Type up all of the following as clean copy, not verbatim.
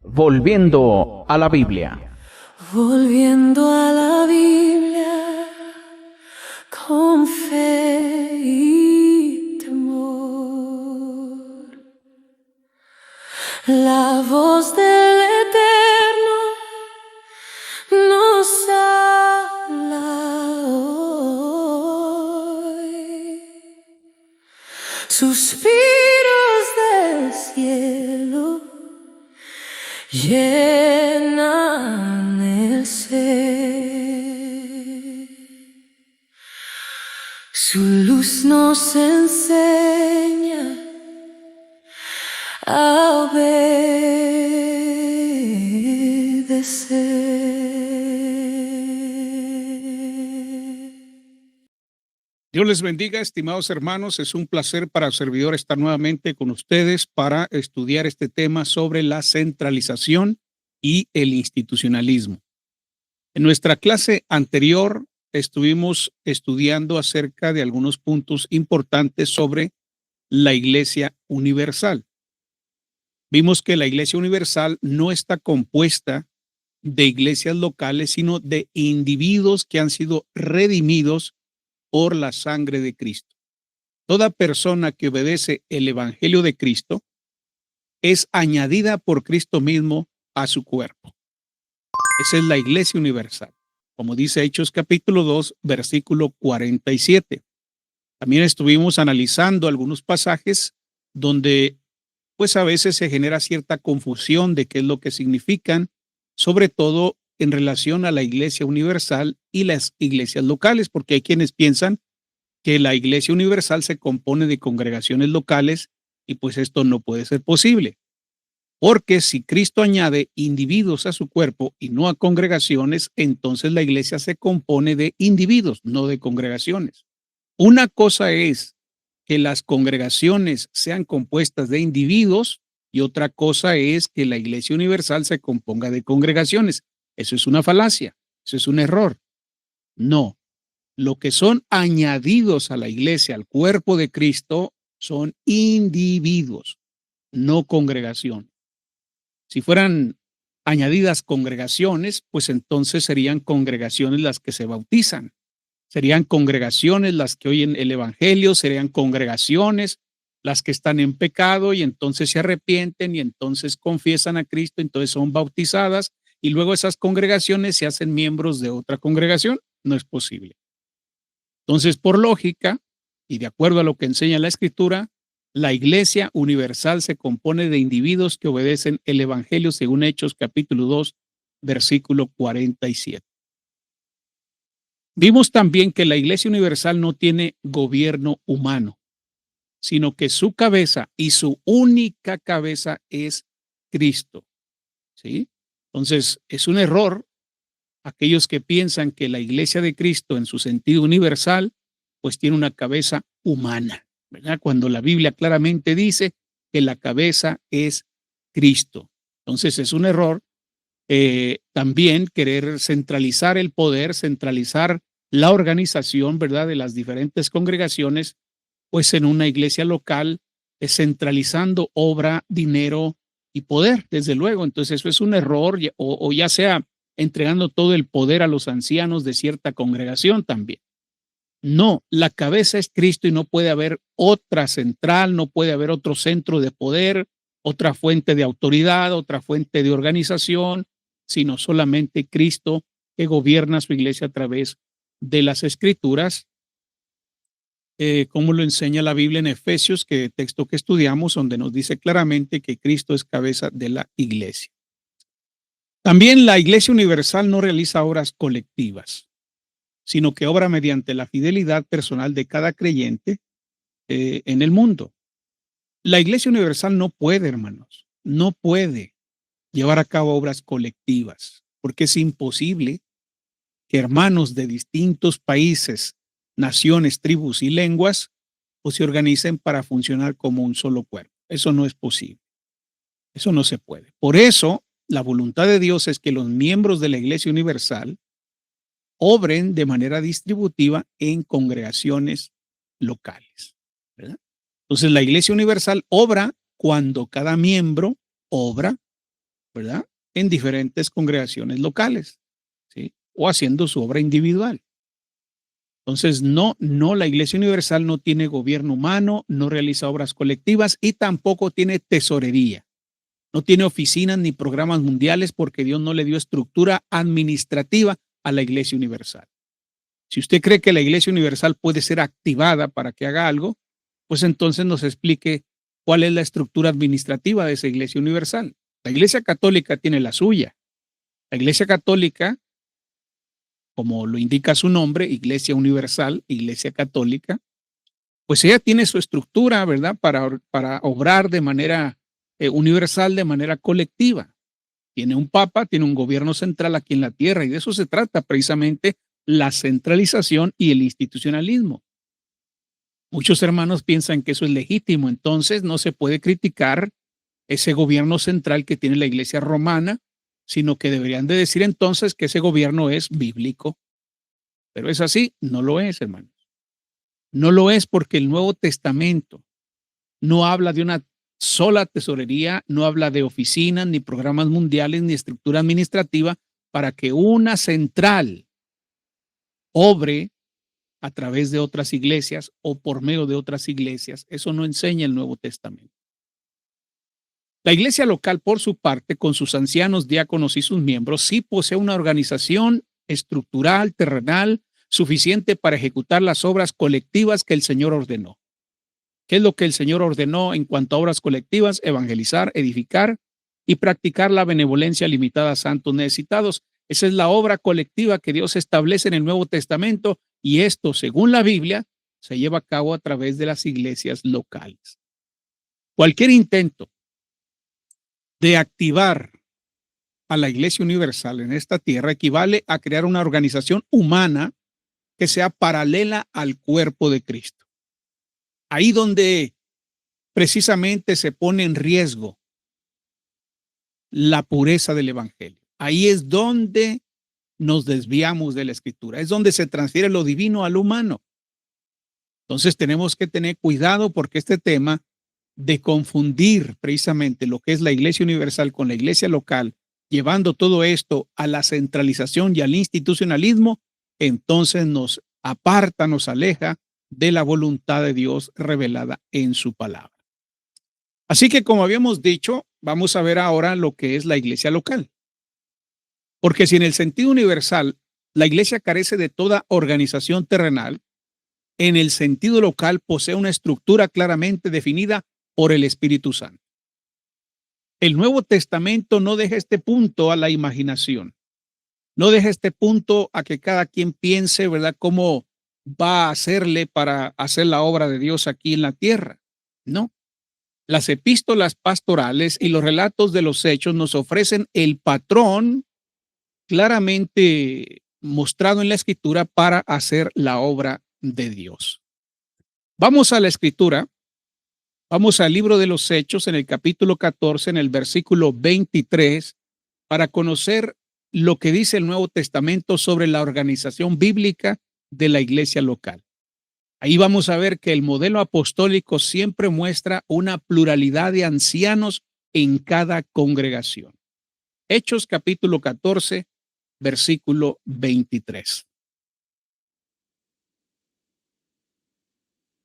Volviendo a la Biblia. Volviendo a la Biblia con fe y temor. La voz del Eterno nos habla hoy. Suspiros del cielo llenan el ser. Su luz nos enseña a obedecer. Dios les bendiga, estimados hermanos. Es un placer para el servidor estar nuevamente con ustedes para estudiar este tema sobre la centralización y el institucionalismo. En nuestra clase anterior estuvimos estudiando acerca de algunos puntos importantes sobre la Iglesia Universal. Vimos que la Iglesia Universal no está compuesta de iglesias locales, sino de individuos que han sido redimidos por la sangre de Cristo. Toda persona que obedece el Evangelio de Cristo es añadida por Cristo mismo a su cuerpo. Esa es la Iglesia Universal, como dice Hechos capítulo 2, versículo 47. También estuvimos analizando algunos pasajes donde pues a veces se genera cierta confusión de qué es lo que significan, sobre todo en relación a la Iglesia Universal y las iglesias locales, porque hay quienes piensan que la Iglesia Universal se compone de congregaciones locales y pues esto no puede ser posible, porque si Cristo añade individuos a su cuerpo y no a congregaciones, entonces la iglesia se compone de individuos, no de congregaciones. Una cosa es que las congregaciones sean compuestas de individuos y otra cosa es que la Iglesia Universal se componga de congregaciones. Eso es una falacia, eso es un error. No, lo que son añadidos a la iglesia, al cuerpo de Cristo, son individuos, no congregación. Si fueran añadidas congregaciones, pues entonces serían congregaciones las que se bautizan. Serían congregaciones las que oyen el Evangelio, serían congregaciones las que están en pecado y entonces se arrepienten y entonces confiesan a Cristo, entonces son bautizadas y luego esas congregaciones se hacen miembros de otra congregación. No es posible. Entonces, por lógica y de acuerdo a lo que enseña la Escritura, la Iglesia Universal se compone de individuos que obedecen el Evangelio según Hechos capítulo 2, versículo 47. Vimos también que la Iglesia Universal no tiene gobierno humano, sino que su cabeza y su única cabeza es Cristo. ¿Sí? Entonces, es un error aquellos que piensan que la Iglesia de Cristo en su sentido universal, pues tiene una cabeza humana, ¿verdad? Cuando la Biblia claramente dice que la cabeza es Cristo. Entonces, es un error también querer centralizar el poder, centralizar la organización, ¿verdad?, de las diferentes congregaciones, pues en una iglesia local, centralizando obra, dinero y poder, desde luego. Entonces eso es un error, o ya sea entregando todo el poder a los ancianos de cierta congregación también. No, la cabeza es Cristo y no puede haber otra central, no puede haber otro centro de poder, otra fuente de autoridad, otra fuente de organización, sino solamente Cristo que gobierna su iglesia a través de las Escrituras, como lo enseña la Biblia en Efesios, que texto que estudiamos, donde nos dice claramente que Cristo es cabeza de la iglesia. También la Iglesia Universal no realiza obras colectivas, sino que obra mediante la fidelidad personal de cada creyente en el mundo. La Iglesia Universal no puede, hermanos, no puede llevar a cabo obras colectivas, porque es imposible que hermanos de distintos países, naciones, tribus y lenguas pues se organicen para funcionar como un solo cuerpo. Eso no es posible. Eso no se puede. Por eso, la voluntad de Dios es que los miembros de la Iglesia Universal obren de manera distributiva en congregaciones locales, ¿verdad? Entonces, la Iglesia Universal obra cuando cada miembro obra ¿verdad? En diferentes congregaciones locales, ¿sí? O haciendo su obra individual. Entonces, no, la Iglesia Universal no tiene gobierno humano, no realiza obras colectivas y tampoco tiene tesorería. No tiene oficinas ni programas mundiales porque Dios no le dio estructura administrativa a la Iglesia Universal. Si usted cree que la Iglesia Universal puede ser activada para que haga algo, pues entonces nos explique cuál es la estructura administrativa de esa Iglesia Universal. La Iglesia Católica tiene la suya. La Iglesia Católica, como lo indica su nombre, Iglesia Universal, Iglesia Católica, pues ella tiene su estructura, ¿verdad? Para obrar de manera universal, de manera colectiva. Tiene un papa, tiene un gobierno central aquí en la tierra y de eso se trata precisamente la centralización y el institucionalismo. Muchos hermanos piensan que eso es legítimo, entonces no se puede criticar ese gobierno central que tiene la Iglesia romana, sino que deberían de decir entonces que ese gobierno es bíblico. Pero es así, no lo es, hermanos. No lo es porque el Nuevo Testamento no habla de una sola tesorería, no habla de oficinas, ni programas mundiales, ni estructura administrativa para que una central obre a través de otras iglesias o por medio de otras iglesias. Eso no enseña el Nuevo Testamento. La iglesia local, por su parte, con sus ancianos, diáconos y sus miembros, sí posee una organización estructural, terrenal, suficiente para ejecutar las obras colectivas que el Señor ordenó. ¿Qué es lo que el Señor ordenó en cuanto a obras colectivas? Evangelizar, edificar y practicar la benevolencia limitada a santos necesitados. Esa es la obra colectiva que Dios establece en el Nuevo Testamento y esto, según la Biblia, se lleva a cabo a través de las iglesias locales. Cualquier intento de activar a la Iglesia Universal en esta tierra equivale a crear una organización humana que sea paralela al cuerpo de Cristo. Ahí donde precisamente se pone en riesgo la pureza del Evangelio. Ahí es donde nos desviamos de la Escritura. Es donde se transfiere lo divino a lo humano. Entonces tenemos que tener cuidado porque este tema de confundir precisamente lo que es la Iglesia Universal con la Iglesia local, llevando todo esto a la centralización y al institucionalismo, entonces nos aparta, nos aleja de la voluntad de Dios revelada en su palabra. Así que, como habíamos dicho, vamos a ver ahora lo que es la iglesia local. Porque si en el sentido universal la iglesia carece de toda organización terrenal, en el sentido local posee una estructura claramente definida por el Espíritu Santo. El Nuevo Testamento no deja este punto a la imaginación. No deja este punto a que cada quien piense, ¿verdad?, cómo va a hacerle para hacer la obra de Dios aquí en la tierra. No. Las epístolas pastorales y los relatos de los hechos nos ofrecen el patrón claramente mostrado en la escritura para hacer la obra de Dios. Vamos a la escritura, vamos al libro de los Hechos en el capítulo 14, en el versículo 23, para conocer lo que dice el Nuevo Testamento sobre la organización bíblica de la iglesia local. Ahí vamos a ver que el modelo apostólico siempre muestra una pluralidad de ancianos en cada congregación. Hechos capítulo 14, versículo 23.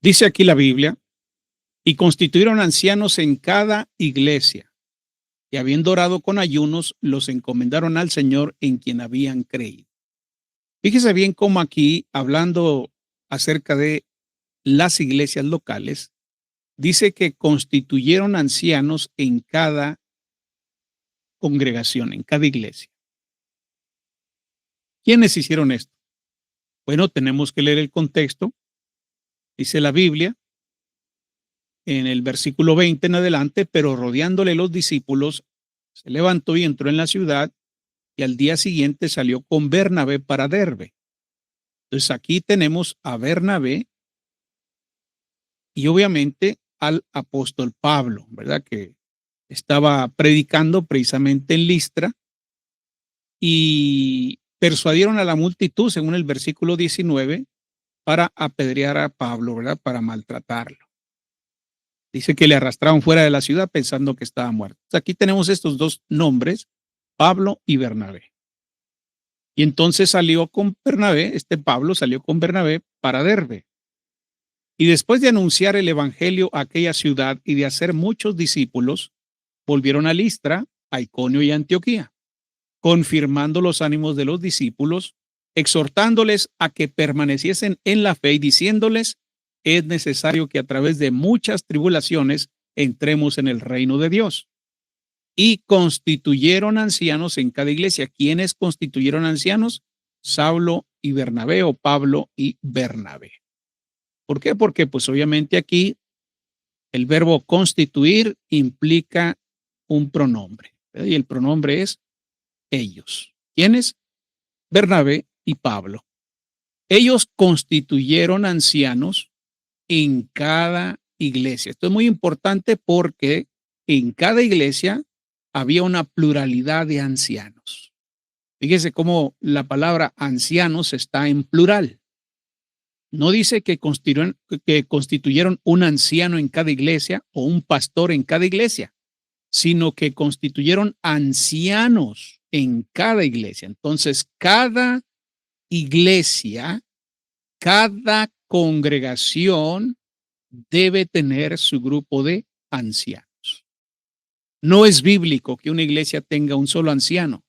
Dice aquí la Biblia, y constituyeron ancianos en cada iglesia, y habiendo orado con ayunos, los encomendaron al Señor en quien habían creído. Fíjese bien cómo aquí, hablando acerca de las iglesias locales, dice que constituyeron ancianos en cada congregación, en cada iglesia. ¿Quiénes hicieron esto? Bueno, tenemos que leer el contexto. Dice la Biblia, en el versículo 20 en adelante, pero rodeándole los discípulos, se levantó y entró en la ciudad, y al día siguiente salió con Bernabé para Derbe. Entonces aquí tenemos a Bernabé y obviamente al apóstol Pablo, ¿verdad? Que estaba predicando precisamente en Listra y persuadieron a la multitud, según el versículo 19, para apedrear a Pablo, ¿verdad? Para maltratarlo. Dice que le arrastraron fuera de la ciudad pensando que estaba muerto. Aquí tenemos estos dos nombres, Pablo y Bernabé. Y entonces salió con Bernabé, Pablo salió con Bernabé para Derbe. Y después de anunciar el evangelio a aquella ciudad y de hacer muchos discípulos, volvieron a Listra, a Iconio y a Antioquía, confirmando los ánimos de los discípulos, exhortándoles a que permaneciesen en la fe y diciéndoles: es necesario que a través de muchas tribulaciones entremos en el reino de Dios. Y constituyeron ancianos en cada iglesia. ¿Quiénes constituyeron ancianos? Saulo y Bernabé, o Pablo y Bernabé. ¿Por qué? Porque pues obviamente aquí el verbo constituir implica un pronombre, ¿verdad? Y el pronombre es ellos. ¿Quiénes? Bernabé y Pablo. Ellos constituyeron ancianos en cada iglesia. Esto es muy importante porque en cada iglesia había una pluralidad de ancianos. Fíjese cómo la palabra ancianos está en plural. No dice que constituyeron un anciano en cada iglesia o un pastor en cada iglesia, sino que constituyeron ancianos en cada iglesia. Entonces, cada iglesia, cada congregación debe tener su grupo de ancianos. No es bíblico que una iglesia tenga un solo anciano.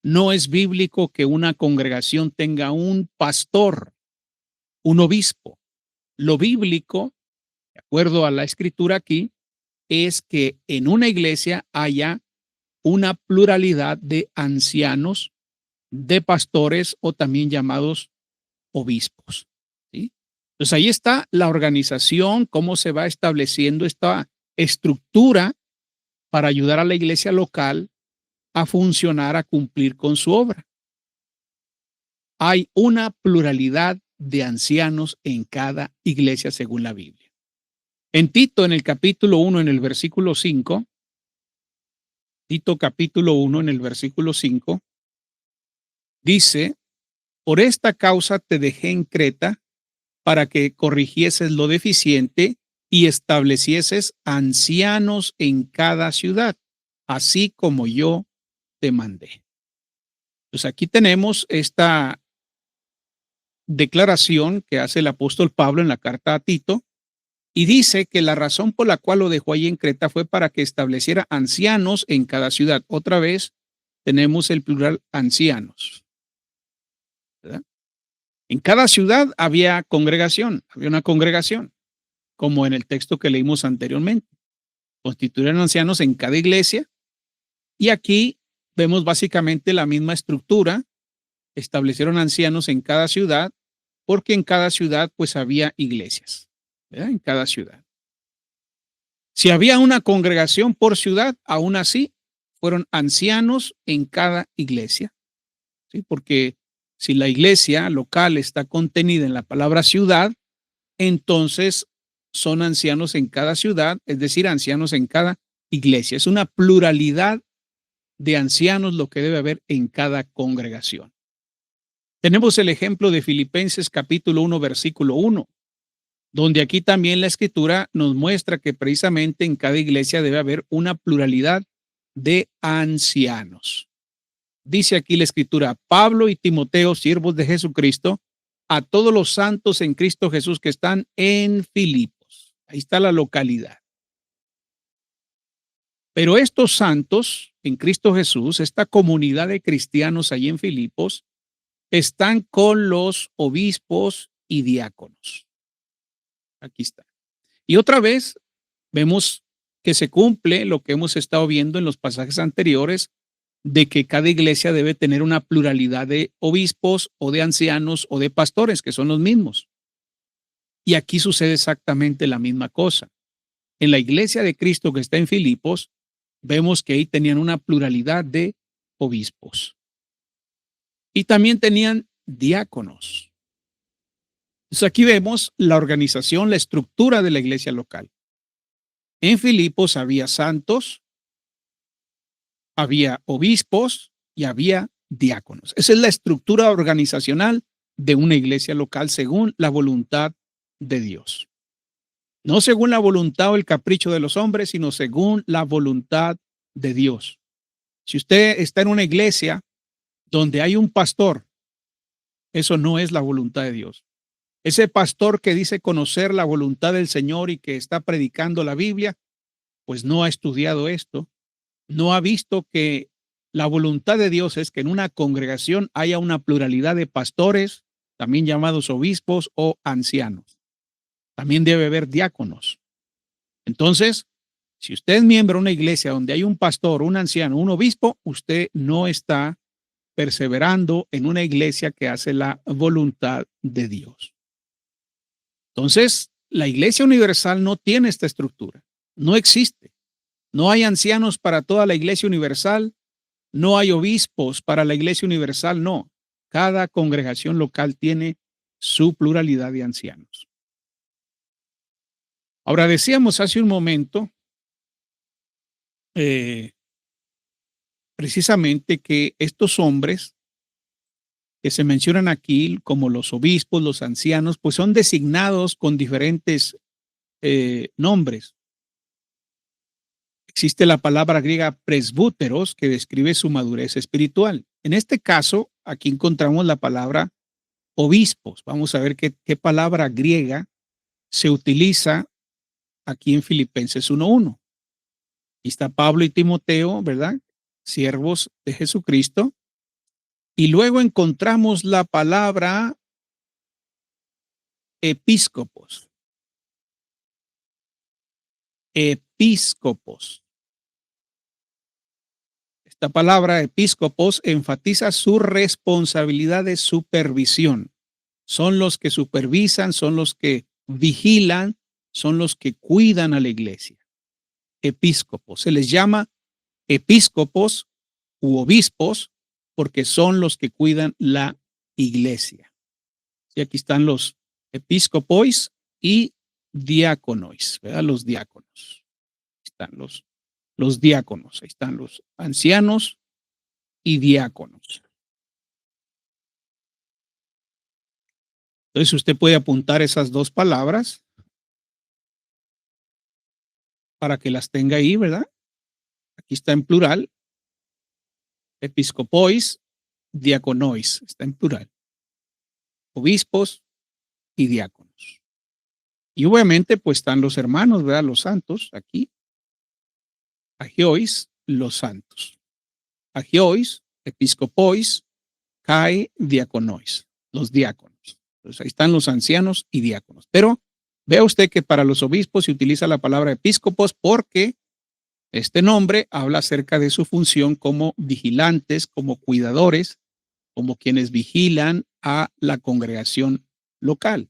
No es bíblico que una congregación tenga un pastor, un obispo. Lo bíblico, de acuerdo a la escritura aquí, es que en una iglesia haya una pluralidad de ancianos, de pastores o también llamados obispos, ¿sí? Entonces ahí está la organización, cómo se va estableciendo esta estructura para ayudar a la iglesia local a funcionar, a cumplir con su obra. Hay una pluralidad de ancianos en cada iglesia según la Biblia. En Tito, en el capítulo 1, en el versículo 5, Tito capítulo 1, en el versículo 5, dice: por esta causa te dejé en Creta para que corrigieses lo deficiente y establecieses ancianos en cada ciudad, así como yo te mandé. Pues aquí tenemos esta declaración que hace el apóstol Pablo en la carta a Tito, y dice que la razón por la cual lo dejó allí en Creta fue para que estableciera ancianos en cada ciudad. Otra vez tenemos el plural ancianos, ¿verdad? En cada ciudad había una congregación, como en el texto que leímos anteriormente. Constituyeron ancianos en cada iglesia, y aquí vemos básicamente la misma estructura. Establecieron ancianos en cada ciudad, porque en cada ciudad pues había iglesias, ¿verdad? En cada ciudad. Si había una congregación por ciudad, aún así fueron ancianos en cada iglesia, ¿sí? Porque si la iglesia local está contenida en la palabra ciudad, entonces son ancianos en cada ciudad, es decir, ancianos en cada iglesia. Es una pluralidad de ancianos lo que debe haber en cada congregación. Tenemos el ejemplo de Filipenses capítulo 1, versículo 1, donde aquí también la escritura nos muestra que precisamente en cada iglesia debe haber una pluralidad de ancianos. Dice aquí la escritura: Pablo y Timoteo, siervos de Jesucristo, a todos los santos en Cristo Jesús que están en Filipos. Ahí está la localidad. Pero estos santos en Cristo Jesús, esta comunidad de cristianos allí en Filipos, están con los obispos y diáconos. Aquí está. Y otra vez vemos que se cumple lo que hemos estado viendo en los pasajes anteriores, de que cada iglesia debe tener una pluralidad de obispos o de ancianos o de pastores, que son los mismos. Y aquí sucede exactamente la misma cosa. En la iglesia de Cristo que está en Filipos, vemos que ahí tenían una pluralidad de obispos. Y también tenían diáconos. Entonces aquí vemos la organización, la estructura de la iglesia local. En Filipos había santos, había obispos y había diáconos. Esa es la estructura organizacional de una iglesia local según la voluntad de Dios. No según la voluntad o el capricho de los hombres, sino según la voluntad de Dios. Si usted está en una iglesia donde hay un pastor, eso no es la voluntad de Dios. Ese pastor que dice conocer la voluntad del Señor y que está predicando la Biblia, pues no ha estudiado esto, no ha visto que la voluntad de Dios es que en una congregación haya una pluralidad de pastores, también llamados obispos o ancianos. También debe haber diáconos. Entonces, si usted es miembro de una iglesia donde hay un pastor, un anciano, un obispo, usted no está perseverando en una iglesia que hace la voluntad de Dios. Entonces, la Iglesia Universal no tiene esta estructura, no existe. No hay ancianos para toda la Iglesia Universal, no hay obispos para la Iglesia Universal, no. Cada congregación local tiene su pluralidad de ancianos. Ahora, decíamos hace un momento precisamente que estos hombres que se mencionan aquí, como los obispos, los ancianos, pues son designados con diferentes nombres. Existe la palabra griega presbúteros que describe su madurez espiritual. En este caso, aquí encontramos la palabra obispos. Vamos a ver qué palabra griega se utiliza aquí en Filipenses 1:1. Aquí está Pablo y Timoteo, ¿verdad? Siervos de Jesucristo. Y luego encontramos la palabra episcopos. Episcopos. Esta palabra episcopos enfatiza su responsabilidad de supervisión. Son los que supervisan, son los que vigilan, son los que cuidan a la iglesia. Episcopos. Se les llama episcopos u obispos porque son los que cuidan la iglesia. Y aquí están los episcopois y diáconois, ¿verdad? Los diáconos. Están los diáconos, ahí están los ancianos y diáconos. Entonces usted puede apuntar esas dos palabras para que las tenga ahí, ¿verdad? Aquí está en plural. Episcopois, diaconois, está en plural. Obispos y diáconos. Y obviamente pues están los hermanos, ¿verdad? Los santos aquí. Agiois, los santos. Agiois, episcopois, kai, diaconois, los diáconos. Entonces ahí están los ancianos y diáconos. Pero vea usted que para los obispos se utiliza la palabra episcopos porque este nombre habla acerca de su función como vigilantes, como cuidadores, como quienes vigilan a la congregación local.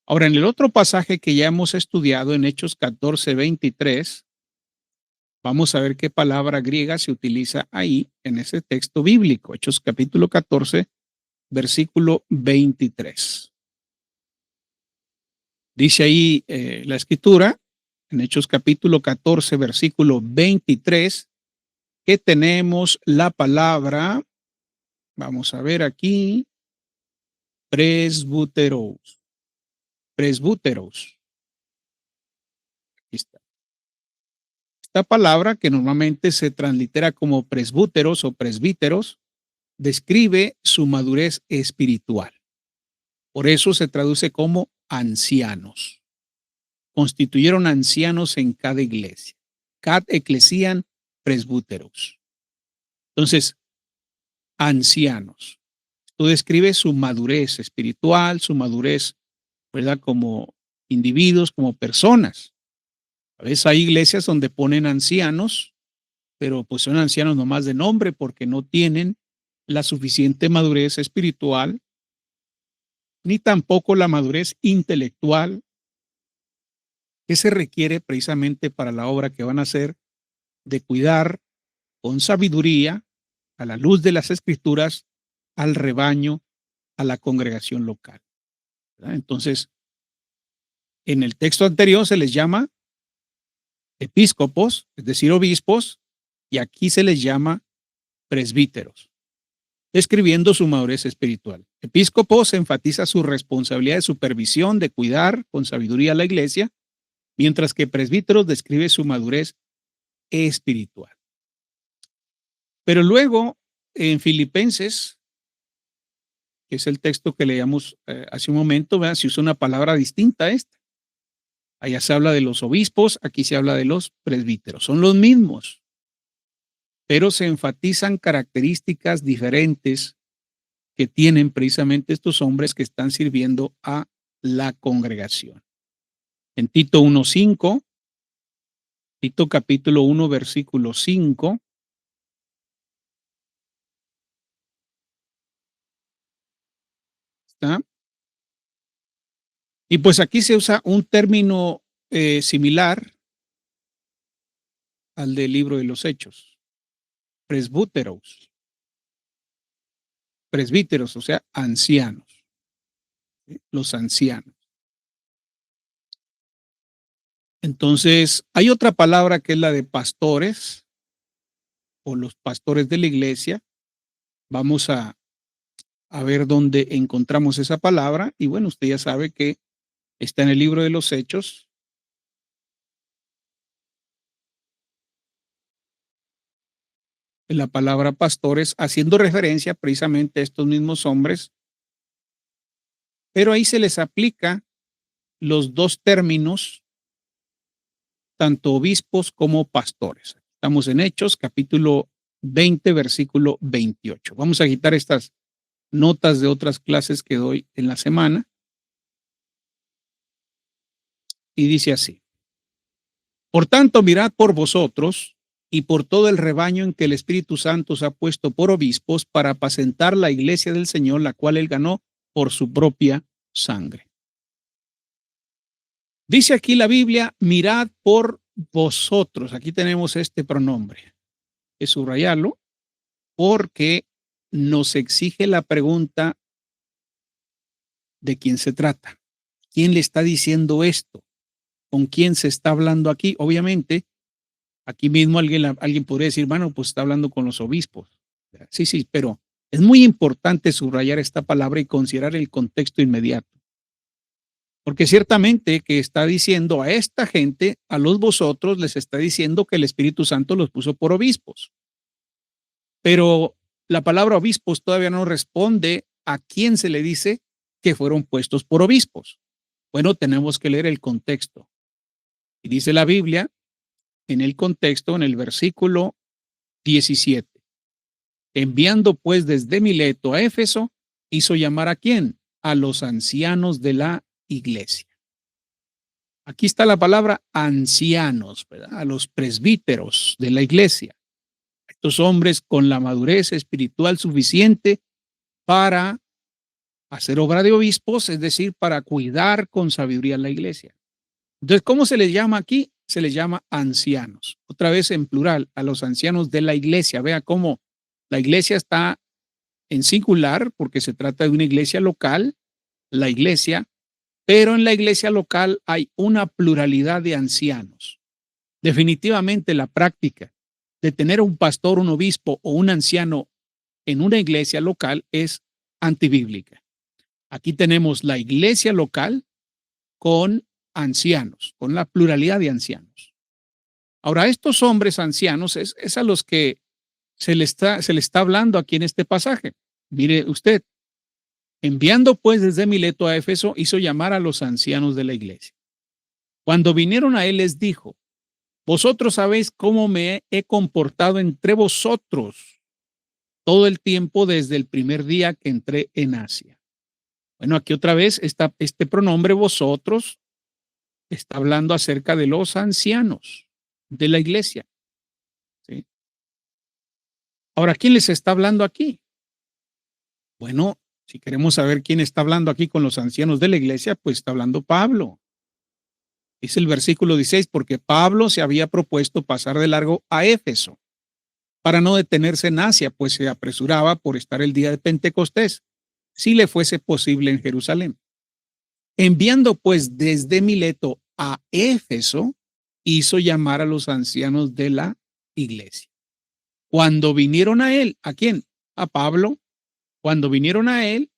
Ahora, en el otro pasaje que ya hemos estudiado en Hechos 14:23, vamos a ver qué palabra griega se utiliza ahí en ese texto bíblico. Hechos capítulo 14, versículo 23. Dice ahí la escritura, en Hechos capítulo 14, versículo 23, que tenemos la palabra, vamos a ver aquí, presbúteros. Presbúteros. Aquí está. Esta palabra, que normalmente se translitera como presbúteros o presbíteros, describe su madurez espiritual. Por eso se traduce como ancianos. Constituyeron ancianos en cada iglesia. Cad ecclesian presbúteros. Entonces, ancianos. Esto describe su madurez espiritual, su madurez, ¿verdad? Como individuos, como personas. A veces hay iglesias donde ponen ancianos, pero pues son ancianos nomás de nombre porque no tienen la suficiente madurez espiritual, ni tampoco la madurez intelectual que se requiere precisamente para la obra que van a hacer de cuidar con sabiduría, a la luz de las escrituras, al rebaño, a la congregación local, ¿verdad? Entonces, en el texto anterior se les llama episcopos, es decir, obispos, y aquí se les llama presbíteros. describiendo su madurez espiritual. Episcopos enfatiza su responsabilidad de supervisión, de cuidar con sabiduría a la iglesia, mientras que presbíteros describe su madurez espiritual. Pero luego, en Filipenses, que es el texto que leíamos hace un momento, ¿verdad? Se usa una palabra distinta a esta. Allá se habla de los obispos, aquí se habla de los presbíteros. Son los mismos, pero se enfatizan características diferentes que tienen precisamente estos hombres que están sirviendo a la congregación. En Tito 1:5, Tito capítulo 1, versículo 5, ¿está? Y pues aquí se usa un término similar al del libro de los Hechos, presbúteros, presbíteros, o sea, ancianos, ¿sí? Los ancianos. Entonces, hay otra palabra que es la de pastores o los pastores de la iglesia. Vamos a ver dónde encontramos esa palabra. Y bueno, usted ya sabe que está en el libro de los Hechos. La palabra pastores, haciendo referencia precisamente a estos mismos hombres, pero ahí se les aplica los dos términos, tanto obispos como pastores. Estamos en Hechos, capítulo 20, versículo 28. Vamos a quitar estas notas de otras clases que doy en la semana. Y dice así: por tanto, mirad por vosotros y por todo el rebaño en que el Espíritu Santo os ha puesto por obispos para apacentar la iglesia del Señor, la cual él ganó por su propia sangre. Dice aquí la Biblia, mirad por vosotros. Aquí tenemos este pronombre. Es subrayarlo porque nos exige la pregunta de quién se trata. ¿Quién le está diciendo esto? ¿Con quién se está hablando aquí? Obviamente, aquí mismo alguien podría decir, bueno, pues está hablando con los obispos. Sí, pero es muy importante subrayar esta palabra y considerar el contexto inmediato. Porque ciertamente que está diciendo a esta gente, a los vosotros, les está diciendo que el Espíritu Santo los puso por obispos. Pero la palabra obispos todavía no responde a quién se le dice que fueron puestos por obispos. Bueno, tenemos que leer el contexto. Y dice la Biblia, en el contexto, en el versículo 17. Enviando pues desde Mileto a Éfeso, hizo llamar ¿a quién? A los ancianos de la iglesia. Aquí está la palabra ancianos, ¿verdad? A los presbíteros de la iglesia. Estos hombres con la madurez espiritual suficiente para hacer obra de obispos, es decir, para cuidar con sabiduría la iglesia. Entonces, ¿cómo se les llama aquí? Se les llama ancianos. Otra vez en plural, a los ancianos de la iglesia. Vea cómo la iglesia está en singular porque se trata de una iglesia local, la iglesia, pero en la iglesia local hay una pluralidad de ancianos. Definitivamente la práctica de tener un pastor, un obispo o un anciano en una iglesia local es antibíblica. Aquí tenemos la iglesia local con ancianos, con la pluralidad de ancianos. Ahora, estos hombres ancianos es a los que se le está hablando aquí en este pasaje. Mire usted, enviando pues desde Mileto a Éfeso, hizo llamar a los ancianos de la iglesia. Cuando vinieron a él les dijo, vosotros sabéis cómo me he comportado entre vosotros todo el tiempo desde el primer día que entré en Asia. Bueno, aquí otra vez está este pronombre vosotros, está hablando acerca de los ancianos de la iglesia. ¿Sí? Ahora, ¿quién les está hablando aquí? Bueno, si queremos saber quién está hablando aquí con los ancianos de la iglesia, pues está hablando Pablo. Dice el versículo 16, porque Pablo se había propuesto pasar de largo a Éfeso para no detenerse en Asia, pues se apresuraba por estar el día de Pentecostés, si le fuese posible en Jerusalén. Enviando pues desde Mileto a Éfeso, hizo llamar a los ancianos de la iglesia. Cuando vinieron a él, ¿a quién? A Pablo, Cuando vinieron a él,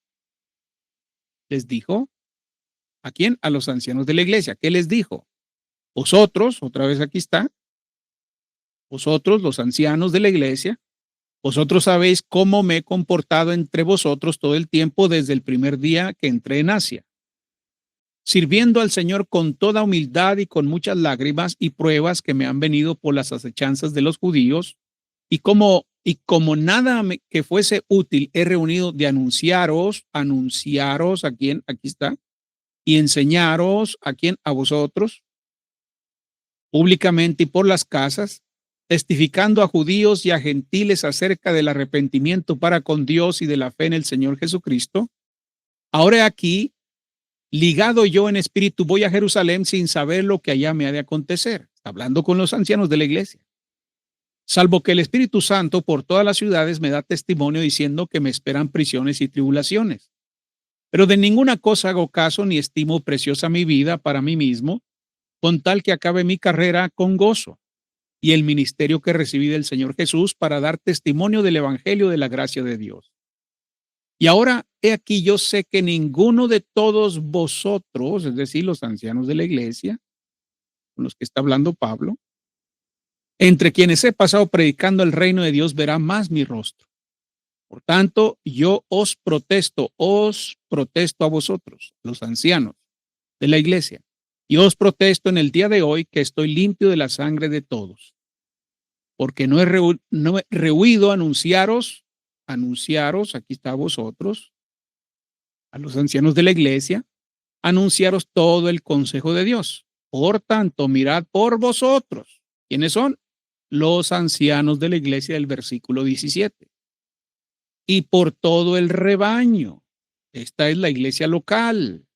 les dijo, ¿a quién? A los ancianos de la iglesia. ¿Qué les dijo? Vosotros, otra vez aquí está, vosotros, los ancianos de la iglesia, vosotros sabéis cómo me he comportado entre vosotros todo el tiempo desde el primer día que entré en Asia, sirviendo al Señor con toda humildad y con muchas lágrimas y pruebas que me han venido por las acechanzas de los judíos, y como nada que fuese útil he reunido de anunciaros a quién, aquí está, y enseñaros a quién, a vosotros, públicamente y por las casas, testificando a judíos y a gentiles acerca del arrepentimiento para con Dios y de la fe en el Señor Jesucristo. Ahora aquí, ligado yo en espíritu, voy a Jerusalén sin saber lo que allá me ha de acontecer. Está hablando con los ancianos de la iglesia. Salvo que el Espíritu Santo por todas las ciudades me da testimonio diciendo que me esperan prisiones y tribulaciones. Pero de ninguna cosa hago caso ni estimo preciosa mi vida para mí mismo, con tal que acabe mi carrera con gozo y el ministerio que recibí del Señor Jesús para dar testimonio del Evangelio de la gracia de Dios. Y ahora, he aquí, yo sé que ninguno de todos vosotros, es decir, los ancianos de la iglesia, con los que está hablando Pablo, entre quienes he pasado predicando el reino de Dios, verá más mi rostro. Por tanto, yo os protesto a vosotros, los ancianos de la iglesia, y os protesto en el día de hoy que estoy limpio de la sangre de todos, porque no he rehuido anunciaros, aquí está a vosotros, a los ancianos de la iglesia, anunciaros todo el consejo de Dios. Por tanto, mirad por vosotros. ¿Quiénes son? Los ancianos de la iglesia del versículo 17. Y por todo el rebaño. Esta es la iglesia local,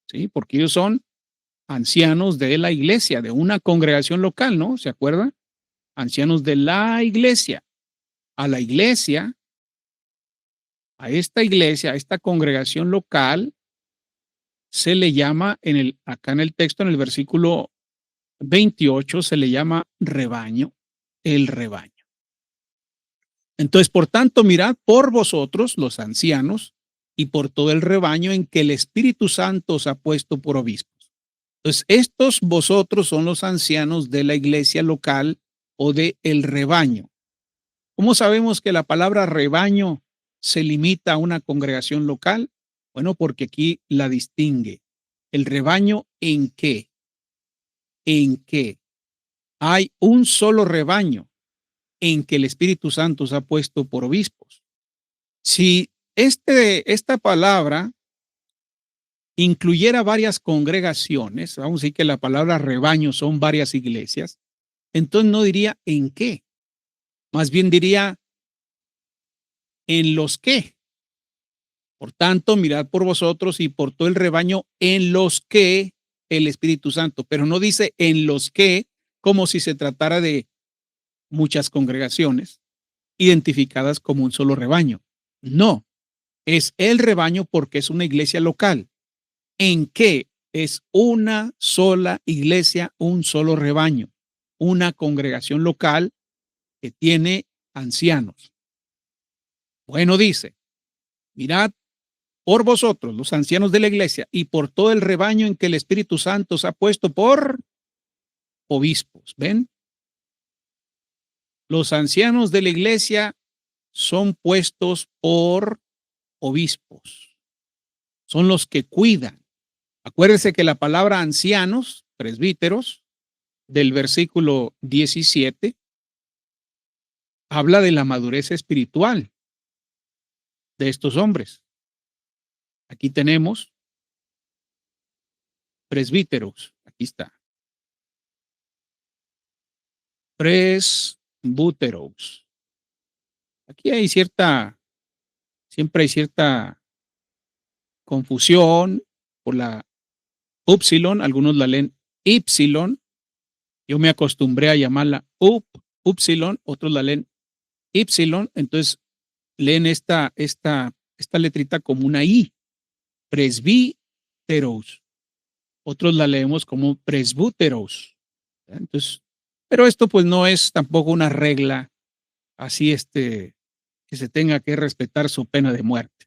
¿sí? Porque ellos son ancianos de la iglesia, de una congregación local, ¿no? ¿Se acuerdan? Ancianos de la iglesia. A la iglesia, a esta congregación local, se le llama, acá en el texto, en el versículo 28, se le llama rebaño, el rebaño. Entonces, por tanto, mirad por vosotros, los ancianos, y por todo el rebaño en que el Espíritu Santo os ha puesto por obispos. Entonces, estos vosotros son los ancianos de la iglesia local o de el rebaño. ¿Cómo sabemos que la palabra rebaño se limita a una congregación local? Bueno, porque aquí la distingue. ¿El rebaño en qué? ¿En qué? Hay un solo rebaño en que el Espíritu Santo se ha puesto por obispos. Si esta palabra incluyera varias congregaciones, vamos a decir que la palabra rebaño son varias iglesias, entonces no diría en qué, más bien diría en los que. Por tanto, mirad por vosotros y por todo el rebaño en los que el Espíritu Santo, pero no dice en los que como si se tratara de muchas congregaciones identificadas como un solo rebaño. No, es el rebaño porque es una iglesia local. ¿En qué? Es una sola iglesia, un solo rebaño, una congregación local que tiene ancianos. Bueno, dice, mirad por vosotros, los ancianos de la iglesia, y por todo el rebaño en que el Espíritu Santo os ha puesto por obispos. ¿Ven? Los ancianos de la iglesia son puestos por obispos. Son los que cuidan. Acuérdese que la palabra ancianos, presbíteros, del versículo 17, habla de la madurez espiritual de estos hombres. Aquí tenemos presbíteros. Aquí está. Presbúteros. Aquí hay siempre hay cierta confusión por la upsilon, algunos la leen ipsilon. Yo me acostumbré a llamarla upsilon, otros la leen ipsilon, entonces leen esta letrita como una I, presbíteros. Otros la leemos como presbúteros. Entonces, pero esto pues no es tampoco una regla así que se tenga que respetar su pena de muerte.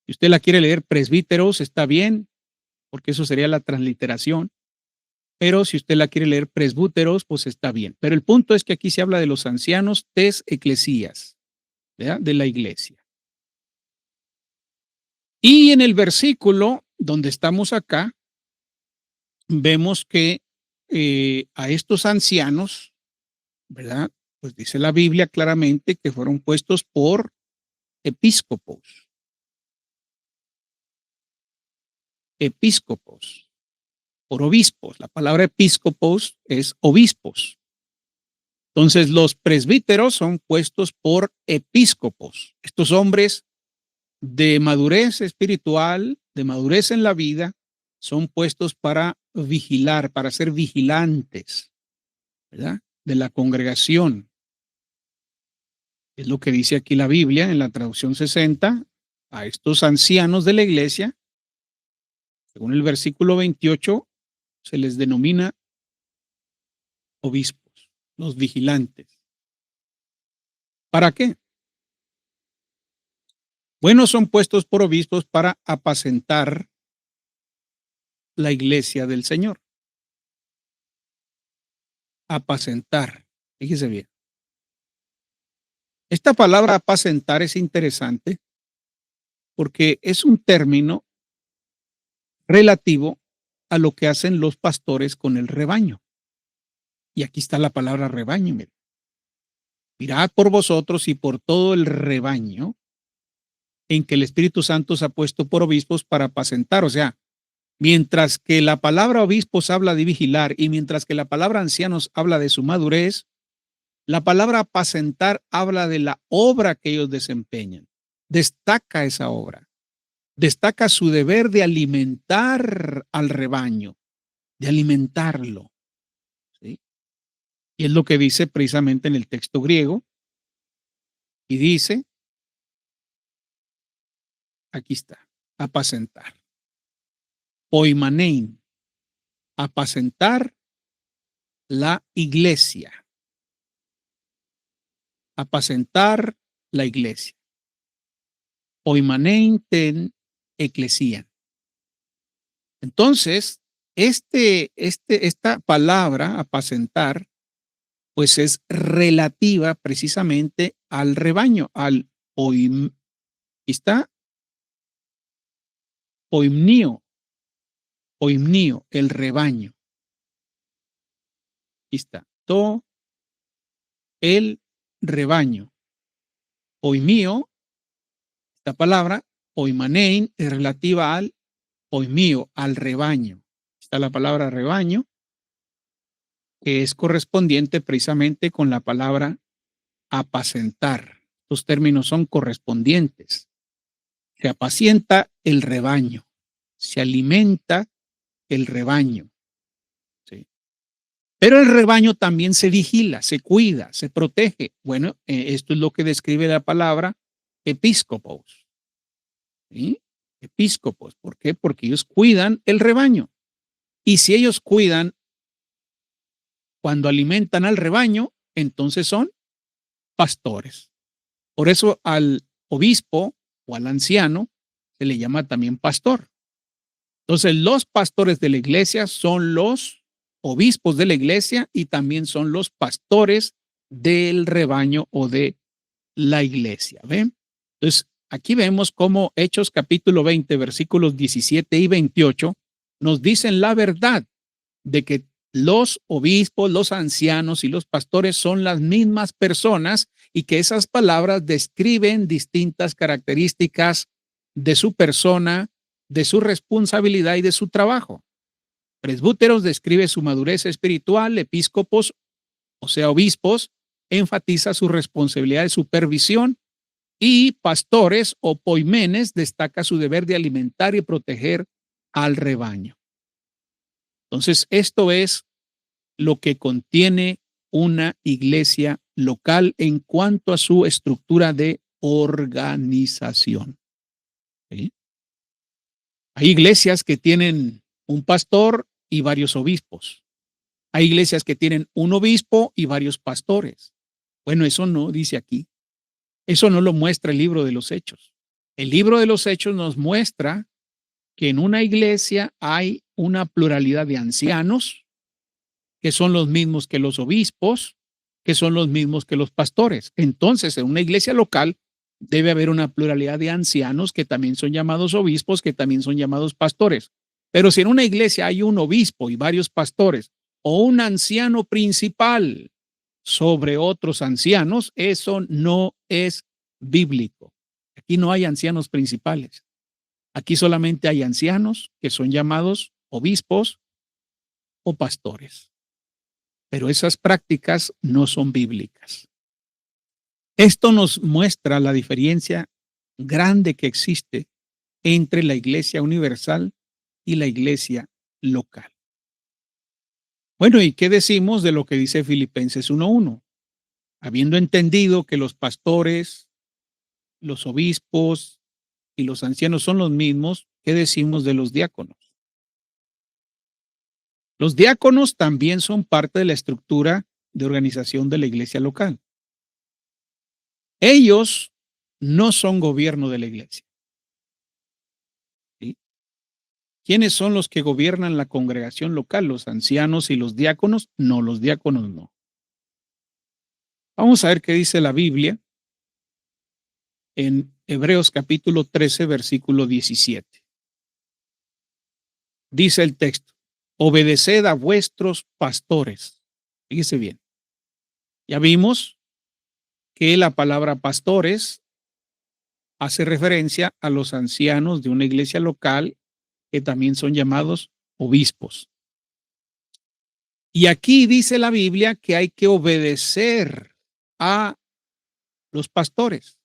Si usted la quiere leer presbíteros, está bien, porque eso sería la transliteración. Pero si usted la quiere leer presbúteros, pues está bien. Pero el punto es que aquí se habla de los ancianos tes eclesías, ¿verdad? De la iglesia. Y en el versículo donde estamos acá, vemos que a estos ancianos, ¿verdad? Pues dice la Biblia claramente que fueron puestos por episcopos. Episcopos, por obispos. La palabra episcopos es obispos. Entonces, los presbíteros son puestos por episcopos. Estos hombres de madurez espiritual, de madurez en la vida, son puestos para vigilar, para ser vigilantes, ¿verdad? De la congregación. Es lo que dice aquí la Biblia en la traducción 60, a estos ancianos de la iglesia, según el versículo 28, se les denomina obispos, los vigilantes. ¿Para qué? Bueno, son puestos por obispos para apacentar la iglesia del Señor. Apacentar. Fíjese bien. Esta palabra apacentar es interesante porque es un término relativo a lo que hacen los pastores con el rebaño. Y aquí está la palabra rebaño. Mire. Mirad por vosotros y por todo el rebaño en que el Espíritu Santo se ha puesto por obispos para apacentar. O sea, mientras que la palabra obispos habla de vigilar y mientras que la palabra ancianos habla de su madurez, la palabra apacentar habla de la obra que ellos desempeñan. Destaca esa obra. Destaca su deber de alimentar al rebaño, de alimentarlo. ¿Sí? Y es lo que dice precisamente en el texto griego. Y dice, aquí está, apacentar. Poimanein, apacentar la iglesia. Apacentar la iglesia. Poimanein ten eclesia. Entonces, esta palabra, apacentar, pues es relativa precisamente al rebaño, al está poimnio, el rebaño. Aquí está, el rebaño. Poimio, esta palabra, poimanein, es relativa al poimio, al rebaño. Está la palabra rebaño, que es correspondiente precisamente con la palabra apacentar. Los términos son correspondientes. Se apacienta el rebaño, se alimenta el rebaño. ¿Sí? Pero el rebaño también se vigila, se cuida, se protege. Bueno, esto es lo que describe la palabra episcopos. ¿Sí? Episcopos, ¿por qué? Porque ellos cuidan el rebaño. Y si ellos cuidan cuando alimentan al rebaño, entonces son pastores. Por eso al obispo o al anciano se le llama también pastor. Entonces los pastores de la iglesia son los obispos de la iglesia y también son los pastores del rebaño o de la iglesia. ¿Ven? Entonces aquí vemos cómo Hechos capítulo 20 versículos 17 y 28 nos dicen la verdad de que los obispos, los ancianos y los pastores son las mismas personas y que esas palabras describen distintas características de su persona, de su responsabilidad y de su trabajo. Presbúteros describe su madurez espiritual, episcopos, o sea, obispos, enfatiza su responsabilidad de supervisión y pastores o poimenes destaca su deber de alimentar y proteger al rebaño. Entonces, esto es lo que contiene una iglesia local en cuanto a su estructura de organización. ¿Sí? Hay iglesias que tienen un pastor y varios obispos. Hay iglesias que tienen un obispo y varios pastores. Bueno, eso no dice aquí. Eso no lo muestra el libro de los Hechos. El libro de los Hechos nos muestra que en una iglesia hay una pluralidad de ancianos, que son los mismos que los obispos, que son los mismos que los pastores. Entonces, en una iglesia local debe haber una pluralidad de ancianos que también son llamados obispos, que también son llamados pastores. Pero si en una iglesia hay un obispo y varios pastores o un anciano principal sobre otros ancianos, eso no es bíblico. Aquí no hay ancianos principales. Aquí solamente hay ancianos que son llamados obispos o pastores. Pero esas prácticas no son bíblicas. Esto nos muestra la diferencia grande que existe entre la iglesia universal y la iglesia local. Bueno, ¿y qué decimos de lo que dice Filipenses 1:1? Habiendo entendido que los pastores, los obispos y los ancianos son los mismos, ¿qué decimos de los diáconos? Los diáconos también son parte de la estructura de organización de la iglesia local. Ellos no son gobierno de la iglesia. ¿Sí? ¿Quiénes son los que gobiernan la congregación local? Los ancianos y los diáconos. No, los diáconos no. Vamos a ver qué dice la Biblia en Hebreos capítulo 13, versículo 17. Dice el texto: obedeced a vuestros pastores. Fíjese bien. Ya vimos que la palabra pastores hace referencia a los ancianos de una iglesia local que también son llamados obispos. Y aquí dice la Biblia que hay que obedecer a los pastores,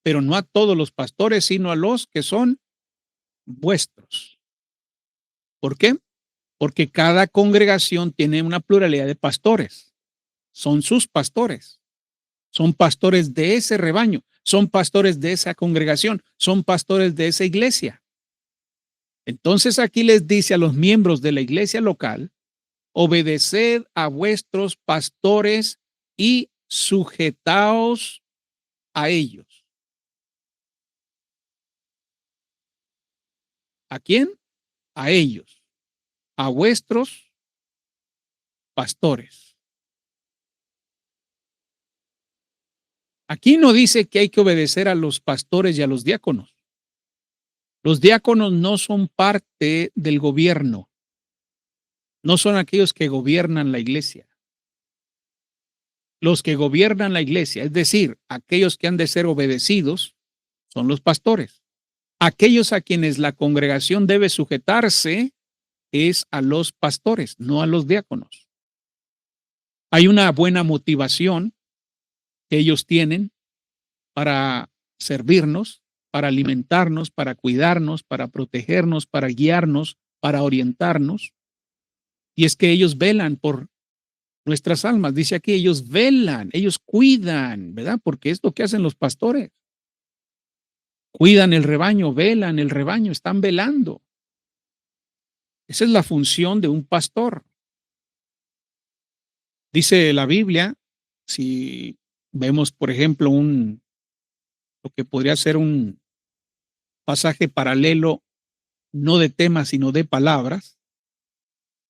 pero no a todos los pastores, sino a los que son vuestros. ¿Por qué? Porque cada congregación tiene una pluralidad de pastores. Son sus pastores. Son pastores de ese rebaño. Son pastores de esa congregación. Son pastores de esa iglesia. Entonces aquí les dice a los miembros de la iglesia local: obedeced a vuestros pastores y sujetaos a ellos. ¿A quién? A ellos, a vuestros pastores. Aquí no dice que hay que obedecer a los pastores y a los diáconos. Los diáconos no son parte del gobierno. No son aquellos que gobiernan la iglesia. Los que gobiernan la iglesia, es decir, aquellos que han de ser obedecidos, son los pastores. Aquellos a quienes la congregación debe sujetarse es a los pastores, no a los diáconos. Hay una buena motivación que ellos tienen para servirnos, para alimentarnos, para cuidarnos, para protegernos, para guiarnos, para orientarnos. Y es que ellos velan por nuestras almas. Dice aquí, ellos velan, ellos cuidan, ¿verdad? Porque es lo que hacen los pastores. Cuidan el rebaño, velan el rebaño, están velando. Esa es la función de un pastor. Dice la Biblia, si vemos, por ejemplo, lo que podría ser un pasaje paralelo, no de temas, sino de palabras,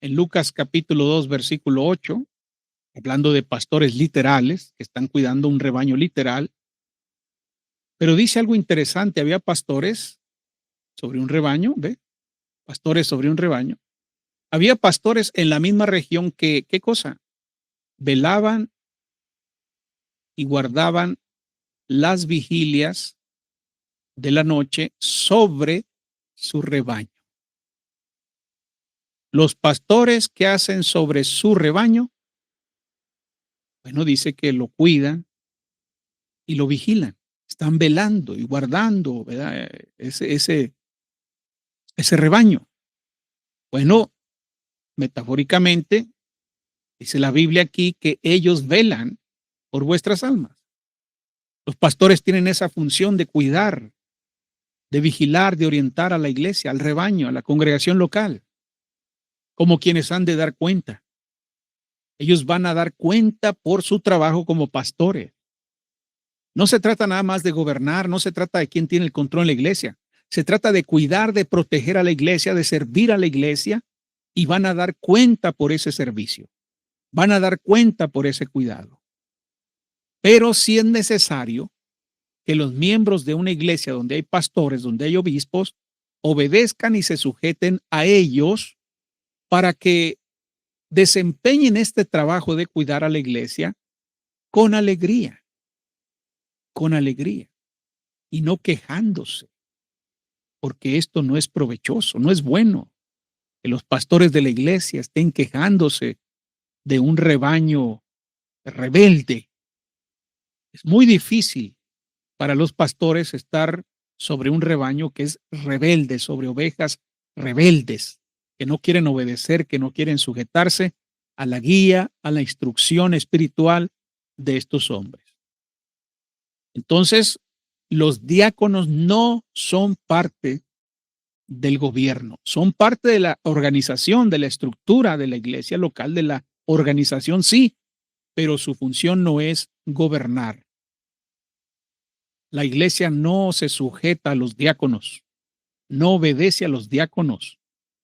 en Lucas capítulo 2, versículo 8, hablando de pastores literales que están cuidando un rebaño literal, pero dice algo interesante: había pastores sobre un rebaño, ¿ve? Pastores sobre un rebaño. Había pastores en la misma región que, ¿qué cosa? Velaban y guardaban las vigilias de la noche sobre su rebaño. Los pastores que hacen sobre su rebaño, bueno, dice que lo cuidan y lo vigilan. Están velando y guardando, ¿verdad? Ese rebaño. Bueno, metafóricamente, dice la Biblia aquí que ellos velan por vuestras almas. Los pastores tienen esa función de cuidar, de vigilar, de orientar a la iglesia, al rebaño, a la congregación local, como quienes han de dar cuenta. Ellos van a dar cuenta por su trabajo como pastores. No se trata nada más de gobernar, no se trata de quién tiene el control en la iglesia. Se trata de cuidar, de proteger a la iglesia, de servir a la iglesia, y van a dar cuenta por ese servicio. Van a dar cuenta por ese cuidado. Pero sí es necesario que los miembros de una iglesia donde hay pastores, donde hay obispos, obedezcan y se sujeten a ellos para que desempeñen este trabajo de cuidar a la iglesia con alegría y no quejándose, porque esto no es provechoso, no es bueno que los pastores de la iglesia estén quejándose de un rebaño rebelde. Es muy difícil para los pastores estar sobre un rebaño que es rebelde, sobre ovejas rebeldes, que no quieren obedecer, que no quieren sujetarse a la guía, a la instrucción espiritual de estos hombres. Entonces, los diáconos no son parte del gobierno, son parte de la organización, de la estructura de la iglesia local, de la organización, sí, pero su función no es gobernar. La iglesia no se sujeta a los diáconos, no obedece a los diáconos,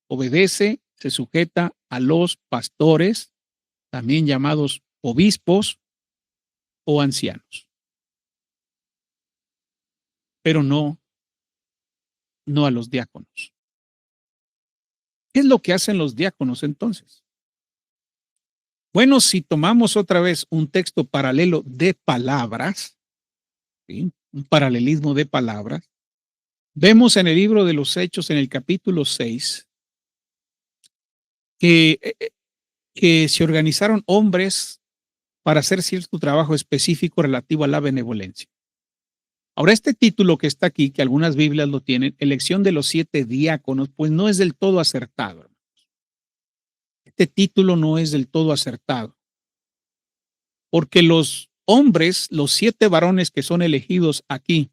obedece, se sujeta a los pastores, también llamados obispos o ancianos, pero no a los diáconos. ¿Qué es lo que hacen los diáconos entonces? Bueno, si tomamos otra vez un texto paralelo de palabras, ¿sí? Un paralelismo de palabras, vemos en el libro de los Hechos, en el capítulo 6, que se organizaron hombres para hacer cierto trabajo específico relativo a la benevolencia. Ahora, este título que está aquí, que algunas Biblias lo tienen, elección de los 7 diáconos, pues no es del todo acertado, hermanos. Este título no es del todo acertado, porque los hombres, los 7 varones que son elegidos aquí,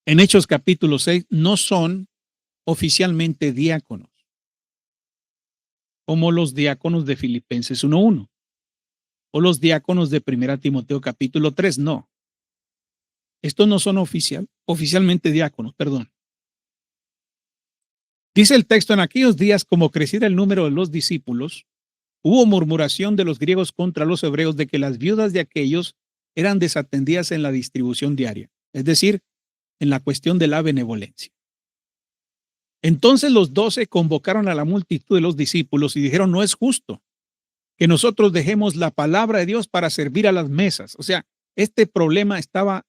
en Hechos capítulo 6, no son oficialmente diáconos, como los diáconos de Filipenses 1:1 o los diáconos de 1 Timoteo capítulo 3, no. Estos no son oficialmente diáconos, perdón. Dice el texto: en aquellos días, como creciera el número de los discípulos, hubo murmuración de los griegos contra los hebreos de que las viudas de aquellos eran desatendidas en la distribución diaria, es decir, en la cuestión de la benevolencia. Entonces los 12 convocaron a la multitud de los discípulos y dijeron: no es justo que nosotros dejemos la palabra de Dios para servir a las mesas. O sea, este problema estaba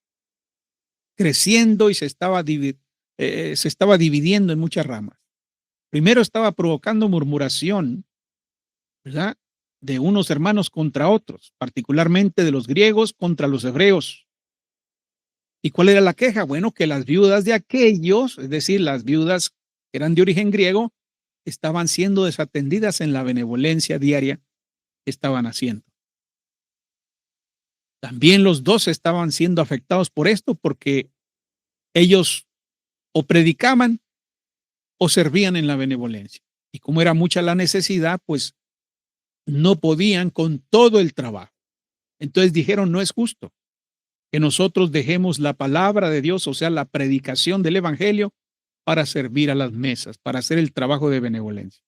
creciendo y se estaba dividiendo en muchas ramas. Primero estaba provocando murmuración, ¿verdad?, de unos hermanos contra otros, particularmente de los griegos contra los hebreos. ¿Y cuál era la queja? Bueno, que las viudas de aquellos, es decir, las viudas que eran de origen griego, estaban siendo desatendidas en la benevolencia diaria que estaban haciendo. También los 12 estaban siendo afectados por esto, porque ellos o predicaban o servían en la benevolencia. Y como era mucha la necesidad, pues no podían con todo el trabajo. Entonces dijeron: no es justo que nosotros dejemos la palabra de Dios, o sea, la predicación del evangelio, para servir a las mesas, para hacer el trabajo de benevolencia.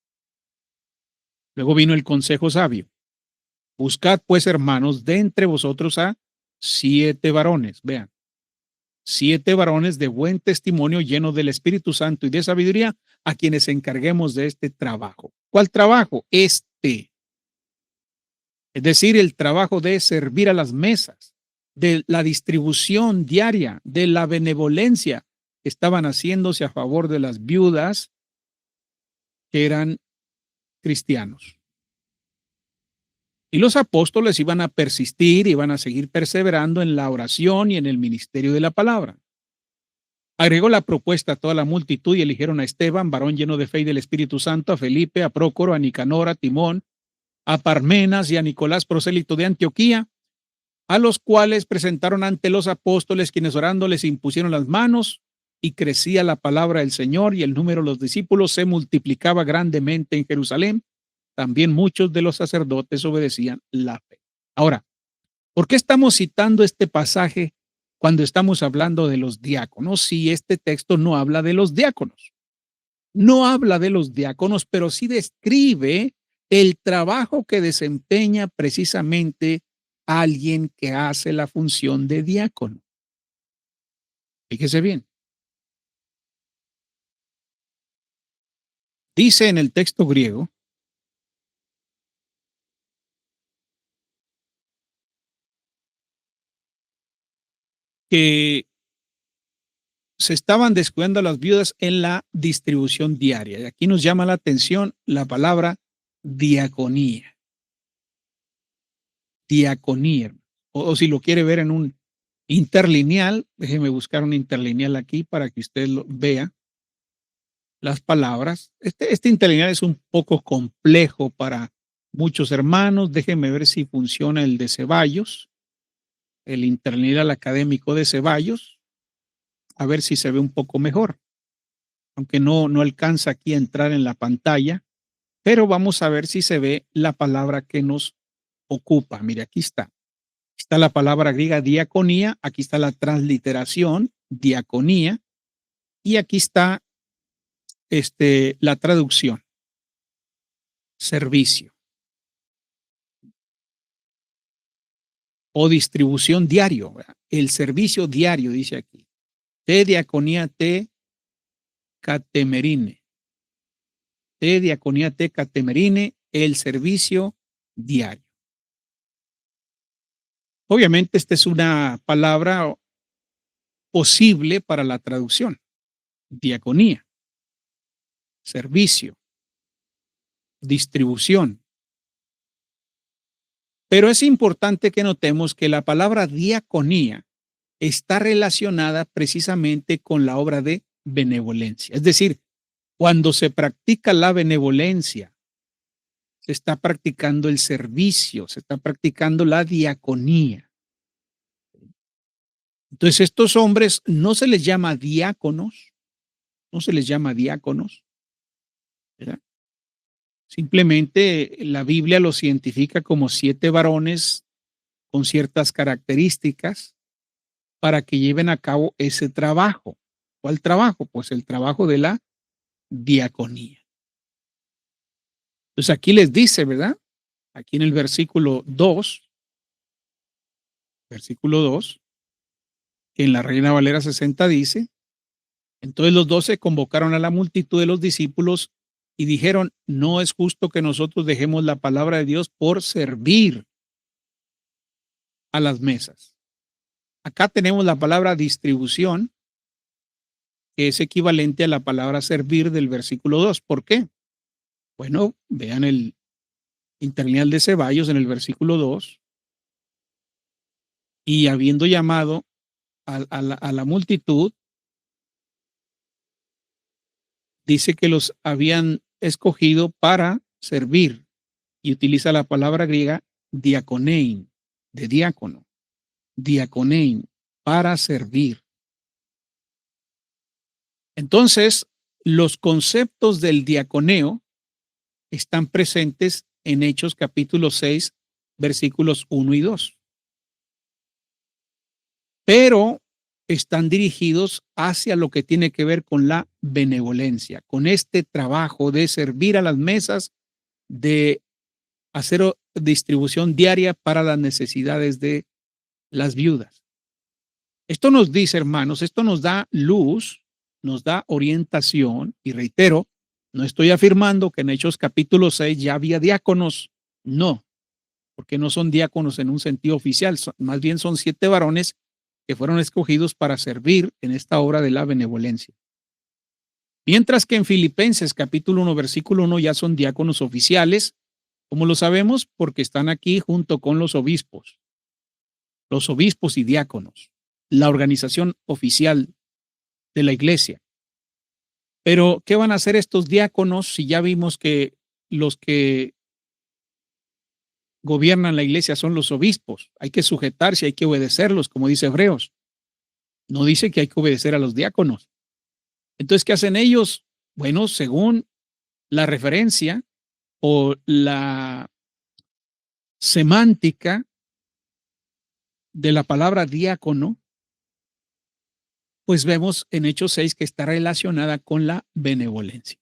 Luego vino el consejo sabio: buscad pues, hermanos, de entre vosotros a 7 varones, vean, 7 varones de buen testimonio, llenos del Espíritu Santo y de sabiduría, a quienes encarguemos de este trabajo. ¿Cuál trabajo? Es decir, el trabajo de servir a las mesas, de la distribución diaria, de la benevolencia que estaban haciéndose a favor de las viudas que eran cristianos. Y los apóstoles iban a persistir, iban a seguir perseverando en la oración y en el ministerio de la palabra. Agregó la propuesta a toda la multitud y eligieron a Esteban, varón lleno de fe y del Espíritu Santo, a Felipe, a Prócoro, a Nicanor, a Timón, a Parmenas y a Nicolás, prosélito de Antioquía, a los cuales presentaron ante los apóstoles, quienes orando les impusieron las manos, y crecía la palabra del Señor, y el número de los discípulos se multiplicaba grandemente en Jerusalén. También muchos de los sacerdotes obedecían la fe. Ahora, ¿Por qué estamos citando este pasaje cuando estamos hablando de los diáconos si este texto no habla de los diáconos? No habla de los diáconos, pero sí describe el trabajo que desempeña precisamente alguien que hace la función de diácono. Fíjese bien. Dice en el texto griego que se estaban descuidando a las viudas en la distribución diaria. Y aquí nos llama la atención la palabra diaconía. Diaconía. O si lo quiere ver en un interlineal, déjeme buscar un interlineal aquí para que usted lo vea las palabras. Este interlineal es un poco complejo para muchos hermanos. Déjenme ver si funciona el de Ceballos, el interlineal académico de Ceballos, a ver si se ve un poco mejor, aunque no alcanza aquí a entrar en la pantalla, pero vamos a ver si se ve la palabra que nos ocupa. Mire, aquí está. Está la palabra griega diaconía, aquí está la transliteración, diaconía, y aquí está la traducción, servicio o distribución diario, ¿verdad? El servicio diario, dice aquí. Te diaconía te catemerine. Te diaconía te catemerine, el servicio diario. Obviamente, esta es una palabra posible para la traducción. Diaconía, servicio, distribución. Pero es importante que notemos que la palabra diaconía está relacionada precisamente con la obra de benevolencia. Es decir, cuando se practica la benevolencia, se está practicando el servicio, se está practicando la diaconía. Entonces, estos hombres no se les llama diáconos, no se les llama diáconos, ¿verdad? Simplemente la Biblia los identifica como 7 varones con ciertas características para que lleven a cabo ese trabajo. ¿Cuál trabajo? Pues el trabajo de la diaconía. Entonces aquí les dice, ¿verdad? Aquí en el versículo 2, que en la Reina Valera 60 dice: entonces los 12 convocaron a la multitud de los discípulos y dijeron: no es justo que nosotros dejemos la palabra de Dios por servir a las mesas. Acá tenemos la palabra distribución, que es equivalente a la palabra servir del versículo 2. ¿Por qué? Bueno, vean el interlineal de Ceballos en el versículo 2. Y habiendo llamado a la multitud, dice que los habían escogido para servir y utiliza la palabra griega diakonein, de diácono, diakonein, para servir. Entonces, los conceptos del diaconeo están presentes en Hechos capítulo 6, versículos 1 y 2. Pero están dirigidos hacia lo que tiene que ver con la benevolencia, con este trabajo de servir a las mesas, de hacer distribución diaria para las necesidades de las viudas. Esto nos dice, hermanos, esto nos da luz, nos da orientación, y reitero, no estoy afirmando que en Hechos capítulo 6 ya había diáconos, no, porque no son diáconos en un sentido oficial, más bien son 7 varones que fueron escogidos para servir en esta obra de la benevolencia. Mientras que en Filipenses capítulo 1, versículo 1 ya son diáconos oficiales, como lo sabemos, porque están aquí junto con los obispos y diáconos, la organización oficial de la iglesia. Pero, ¿qué van a hacer estos diáconos si ya vimos que los que gobiernan la iglesia son los obispos? Hay que sujetarse, hay que obedecerlos, como dice Hebreos. No dice que hay que obedecer a los diáconos. Entonces, ¿qué hacen ellos? Bueno, según la referencia o la semántica, de la palabra diácono, pues vemos en Hechos 6 que está relacionada con la benevolencia.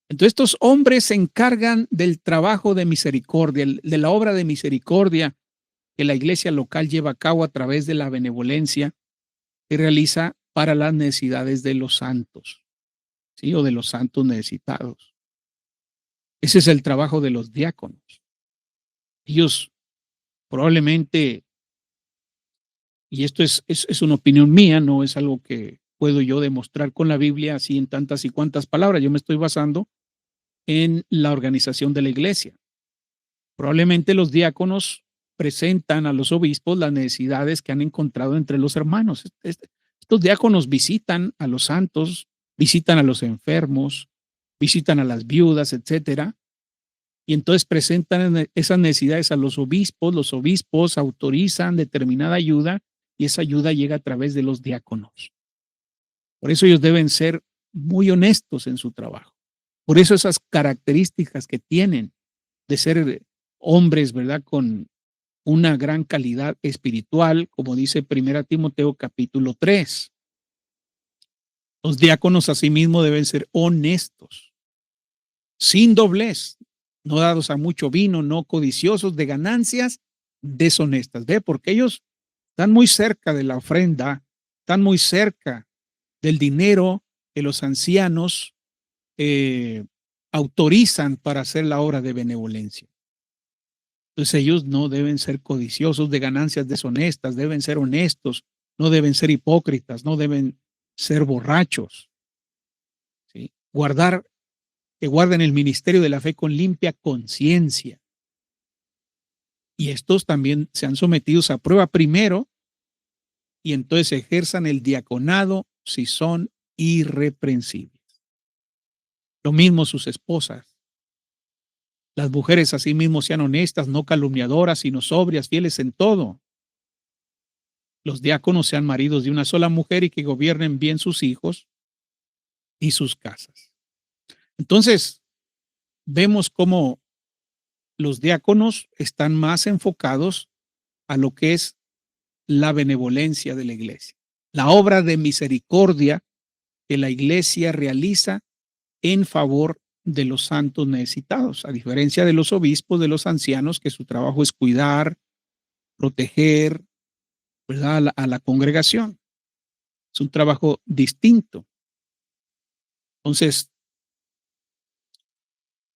Entonces, estos hombres se encargan del trabajo de misericordia, de la obra de misericordia que la iglesia local lleva a cabo a través de la benevolencia que realiza para las necesidades de los santos, ¿sí? O de los santos necesitados. Ese es el trabajo de los diáconos. Ellos probablemente, y esto es una opinión mía, no es algo que puedo yo demostrar con la Biblia así en tantas y cuantas palabras, yo me estoy basando en la organización de la iglesia. Probablemente los diáconos presentan a los obispos las necesidades que han encontrado entre los hermanos. Estos diáconos visitan a los santos, visitan a los enfermos, visitan a las viudas, etcétera, y entonces presentan esas necesidades a los obispos autorizan determinada ayuda y esa ayuda llega a través de los diáconos. Por eso ellos deben ser muy honestos en su trabajo. Por eso esas características que tienen de ser hombres, ¿verdad? Con una gran calidad espiritual, como dice 1 Timoteo capítulo 3. Los diáconos asimismo deben ser honestos, sin doblez, no dados a mucho vino, no codiciosos de ganancias deshonestas. ¿Ve? Porque ellos están muy cerca de la ofrenda, están muy cerca del dinero que los ancianos autorizan para hacer la obra de benevolencia. Entonces ellos no deben ser codiciosos de ganancias deshonestas, deben ser honestos, no deben ser hipócritas, no deben ser borrachos. ¿Sí? Que guarden el ministerio de la fe con limpia conciencia. Y estos también sean sometidos a prueba primero y entonces ejerzan el diaconado si son irreprensibles. Lo mismo sus esposas. Las mujeres asimismo sean honestas, no calumniadoras, sino sobrias, fieles en todo. Los diáconos sean maridos de una sola mujer y que gobiernen bien sus hijos y sus casas. Entonces, vemos cómo los diáconos están más enfocados a lo que es la benevolencia de la iglesia, la obra de misericordia que la iglesia realiza en favor de los santos necesitados, a diferencia de los obispos, de los ancianos, que su trabajo es cuidar, proteger, ¿verdad? A la congregación. Es un trabajo distinto. Entonces,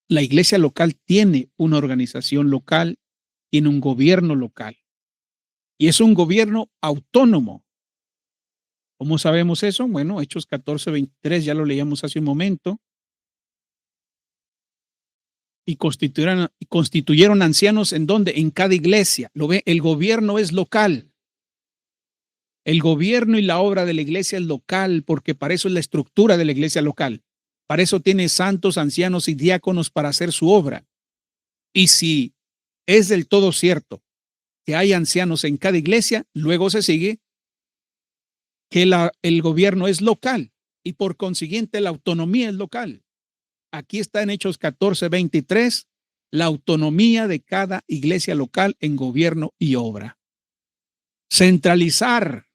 la iglesia local tiene una organización local, tiene un gobierno local y es un gobierno autónomo. ¿Cómo sabemos eso? Bueno, Hechos 14:23, ya lo leíamos hace un momento. Y constituyeron ancianos ¿en dónde? En cada iglesia. ¿Lo ve? El gobierno es local. El gobierno y la obra de la iglesia es local, porque para eso es la estructura de la iglesia local. Para eso tiene santos, ancianos y diáconos para hacer su obra. Y si es del todo cierto que hay ancianos en cada iglesia, luego se sigue que el gobierno es local y por consiguiente la autonomía es local. Aquí está en Hechos 14:23, la autonomía de cada iglesia local en gobierno y obra. Centralizar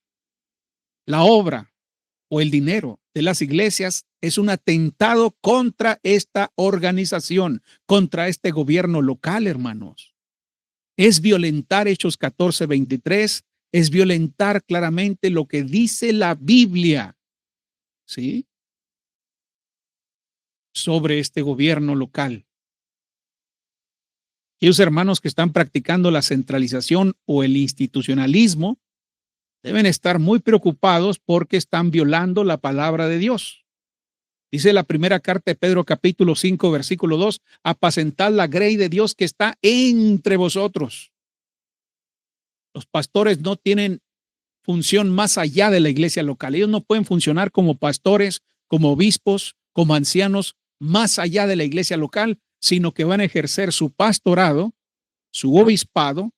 la obra o el dinero de las iglesias es un atentado contra esta organización, contra este gobierno local, hermanos. Es violentar Hechos 14:23, es violentar claramente lo que dice la Biblia, ¿sí? Sobre este gobierno local. Aquellos hermanos que están practicando la centralización o el institucionalismo deben estar muy preocupados porque están violando la palabra de Dios. Dice la primera carta de Pedro capítulo 5 versículo 2, apacentad la grey de Dios que está entre vosotros. Los pastores no tienen función más allá de la iglesia local. Ellos no pueden funcionar como pastores, como obispos, como ancianos más allá de la iglesia local, sino que van a ejercer su pastorado, su obispado,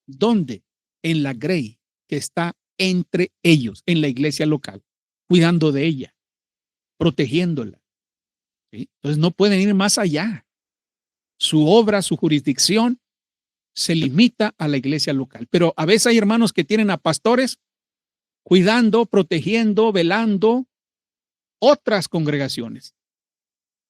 ¿dónde? En la grey que está entre ellos, en la iglesia local, cuidando de ella, protegiéndola. ¿Sí? Entonces no pueden ir más allá. Su obra, su jurisdicción se limita a la iglesia local. Pero a veces hay hermanos que tienen a pastores cuidando, protegiendo, velando otras congregaciones.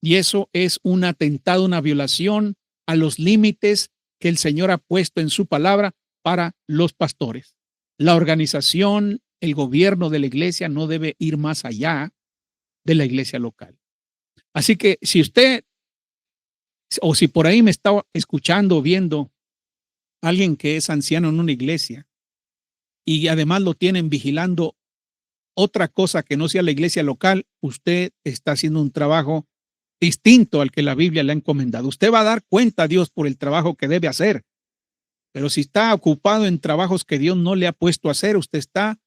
Y eso es un atentado, una violación a los límites que el Señor ha puesto en su palabra para los pastores. La organización, el gobierno de la iglesia no debe ir más allá de la iglesia local. Así que si usted, o si por ahí me está escuchando o viendo alguien que es anciano en una iglesia y además lo tienen vigilando otra cosa que no sea la iglesia local, usted está haciendo un trabajo distinto al que la Biblia le ha encomendado. Usted va a dar cuenta a Dios por el trabajo que debe hacer. Pero si está ocupado en trabajos que Dios no le ha puesto a hacer, usted está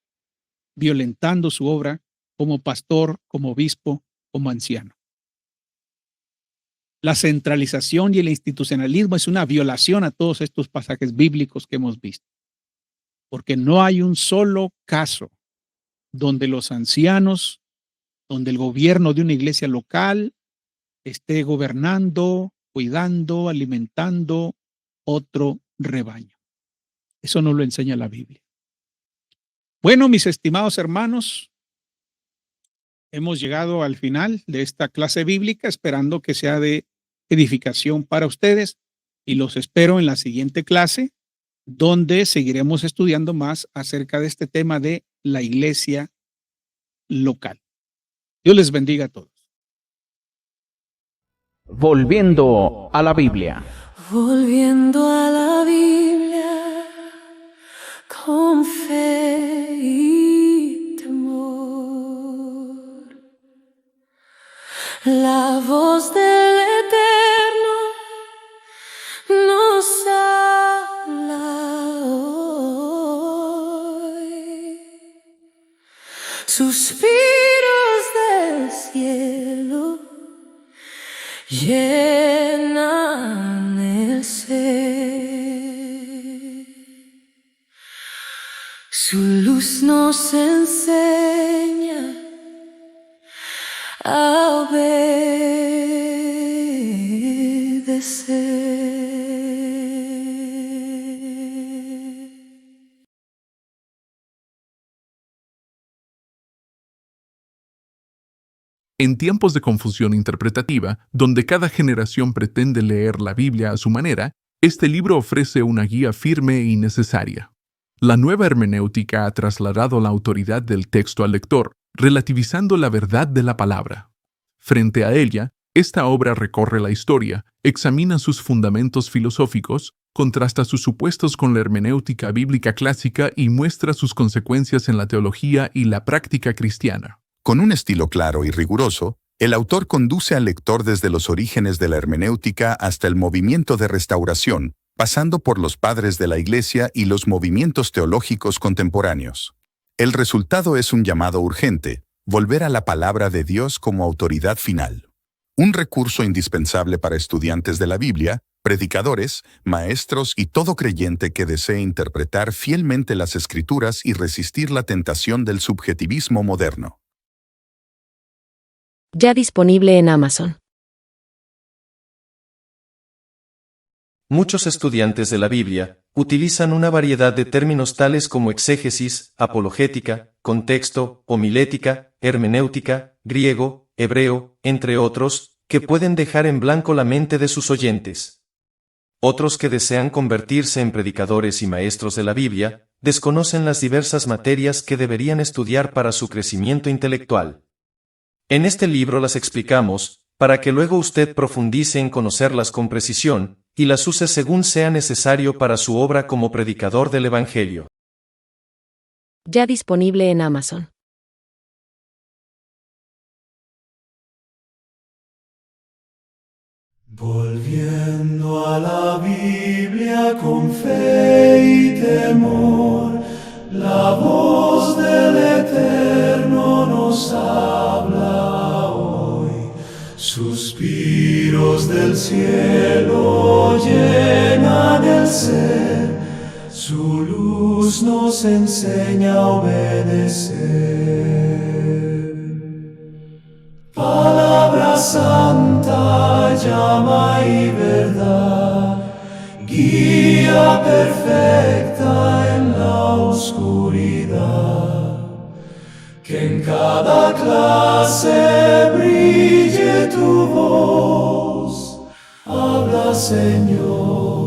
violentando su obra como pastor, como obispo, como anciano. La centralización y el institucionalismo es una violación a todos estos pasajes bíblicos que hemos visto. Porque no hay un solo caso donde los ancianos, donde el gobierno de una iglesia local esté gobernando, cuidando, alimentando otro rebaño. Eso no lo enseña la Biblia. Bueno, mis estimados hermanos, hemos llegado al final de esta clase bíblica, esperando que sea de edificación para ustedes, y los espero en la siguiente clase, donde seguiremos estudiando más acerca de este tema de la iglesia local. Dios les bendiga a todos. Volviendo a la Biblia. Volviendo a la Biblia con fe y temor. La voz del Eterno nos habla hoy. Suspiros del cielo llenan el ser. Su luz nos enseña a obedecer. En tiempos de confusión interpretativa, donde cada generación pretende leer la Biblia a su manera, este libro ofrece una guía firme y necesaria. La nueva hermenéutica ha trasladado la autoridad del texto al lector, relativizando la verdad de la palabra. Frente a ella, esta obra recorre la historia, examina sus fundamentos filosóficos, contrasta sus supuestos con la hermenéutica bíblica clásica y muestra sus consecuencias en la teología y la práctica cristiana. Con un estilo claro y riguroso, el autor conduce al lector desde los orígenes de la hermenéutica hasta el movimiento de restauración, pasando por los padres de la Iglesia y los movimientos teológicos contemporáneos. El resultado es un llamado urgente, volver a la palabra de Dios como autoridad final. Un recurso indispensable para estudiantes de la Biblia, predicadores, maestros y todo creyente que desee interpretar fielmente las Escrituras y resistir la tentación del subjetivismo moderno. Ya disponible en Amazon. Muchos estudiantes de la Biblia utilizan una variedad de términos tales como exégesis, apologética, contexto, homilética, hermenéutica, griego, hebreo, entre otros, que pueden dejar en blanco la mente de sus oyentes. Otros que desean convertirse en predicadores y maestros de la Biblia, desconocen las diversas materias que deberían estudiar para su crecimiento intelectual. En este libro las explicamos, para que luego usted profundice en conocerlas con precisión, y las use según sea necesario para su obra como predicador del Evangelio. Ya disponible en Amazon. Volviendo a la Biblia con fe y temor, la voz del Eterno nos habla hoy. Suspiros del cielo llenan el ser, su luz nos enseña a obedecer. Palabra santa, llama y verdad, guía guía perfecta en la oscuridad. Que en cada clase brille tu voz. Habla, Señor.